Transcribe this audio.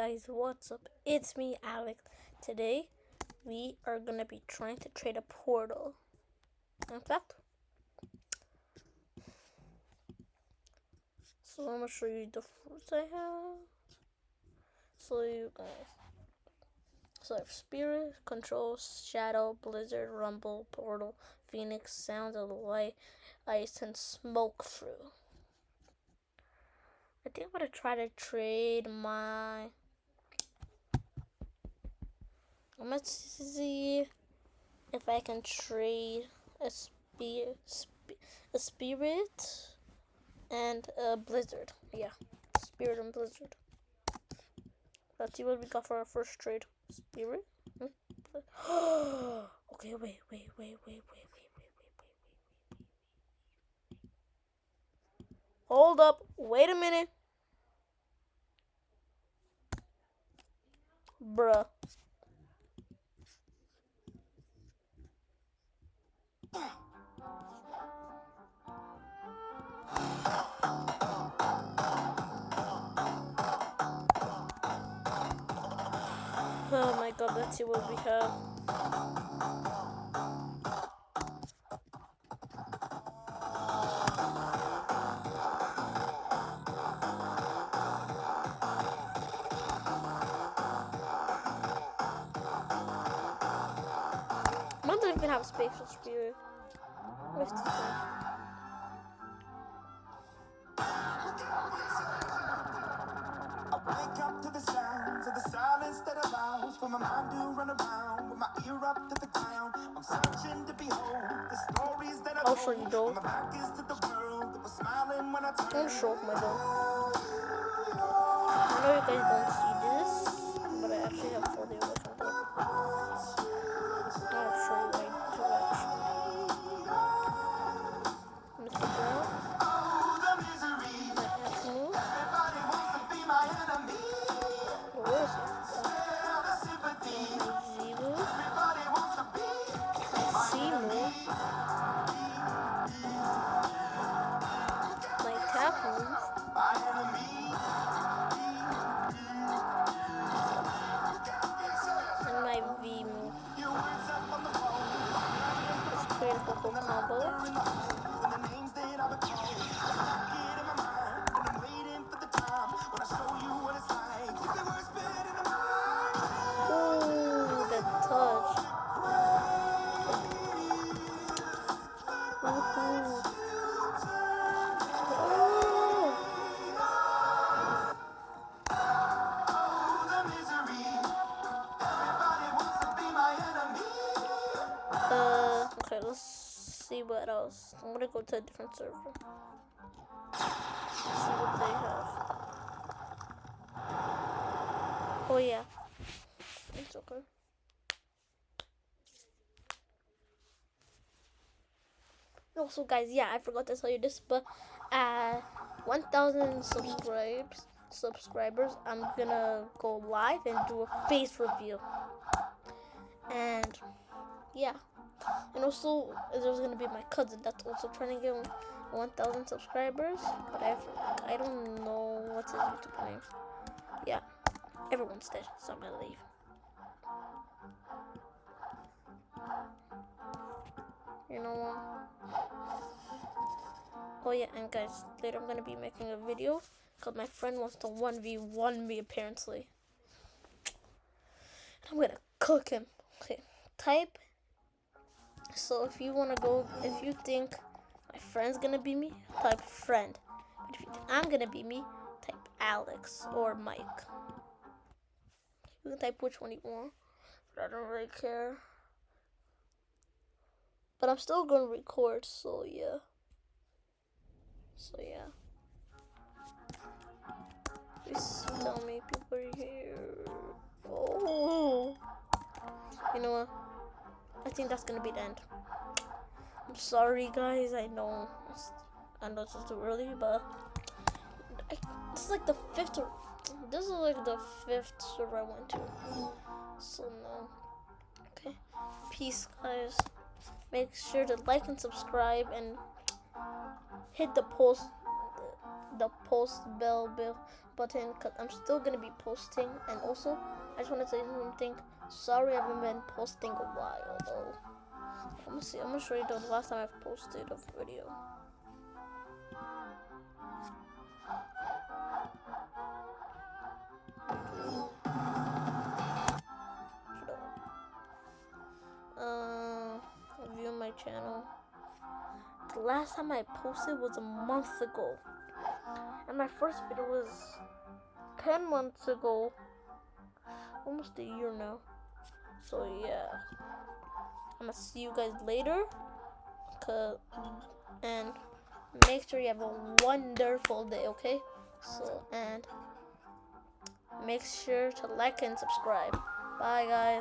guys, what's up? It's me, Alex. Today, we are gonna be trying to trade a portal. In fact, so I'm gonna show you the fruits I have. So you guys, so I have Spirit, Control, Shadow, Blizzard, Rumble, Portal, Phoenix, Sound of Light, Ice, and Smoke through. I think I'm gonna try to trade my. Let's see if I can trade a spirit and a blizzard. Yeah, spirit and blizzard. Let's see what we got for our first trade. Spirit. Okay, wait. Hold up. Wait a minute. Bruh. Oh my god, let's see what we have. I don't even have a spatial spirit. What's this thing? Wake up to the sounds of the silence that allows for my mind to run around with my ear up to the ground. I'm searching to behold the stories that I I'll show you, though. my back is to the world that was smiling when I turned. I'm show my dog. I know you guys don't see this, but I actually have 4 days left on the. I'll show you like to watch. Mr. Brown. The misery. My F move. Everybody wants to be my enemy. Where is it? The sympathy. My Z move. Everybody wants to be My C move. My tap move. my enemy. And my V move. Your words up on the phone. Let's create a couple combo. The names that I would call. Stuck it in my mind. And I'm waiting for the time when I show you what it's like. The worst bit in the mind. Ooh, the touch. Woohoo. Oh. The misery. Everybody wants to be my enemy. Okay, let's see what else. I'm gonna go to a different server. See what they have. Oh yeah, it's okay. Also, guys, yeah, I forgot to tell you this, but at 1,000 subscribers, I'm gonna go live and do a face reveal. And yeah, and also there's gonna be my cousin that's also trying to get 1,000 subscribers, but I don't know what's his YouTube name. Yeah, everyone's dead, so I'm gonna leave. You know what? Oh yeah, and guys, later I'm gonna be making a video because my friend wants to 1v1 me apparently. I'm gonna cook him. Okay, type. So if you think my friend's gonna be me, type friend. But if you think I'm gonna be me, type Alex or Mike. You can type which one you want, but I don't really care. But I'm still gonna record, so yeah. Please tell me people are here. Oh, you know what? I think that's gonna be the end. I'm sorry, guys. I know it's too early, but this is like the fifth. This is like the 5th server I went to. So no. Okay. Peace, guys. Make sure to like and subscribe and hit the post. the post bell button because I'm still gonna be posting. And also, I just want to say something. Sorry, I haven't been posting a while though. I'm gonna show you the last time I've posted a video. View my channel. The last time I posted was a month ago, and my first video was 10 months ago, almost a year now. So yeah, I'm gonna see you guys later, and make sure you have a wonderful day, okay? So, and make sure to like and subscribe. Bye guys.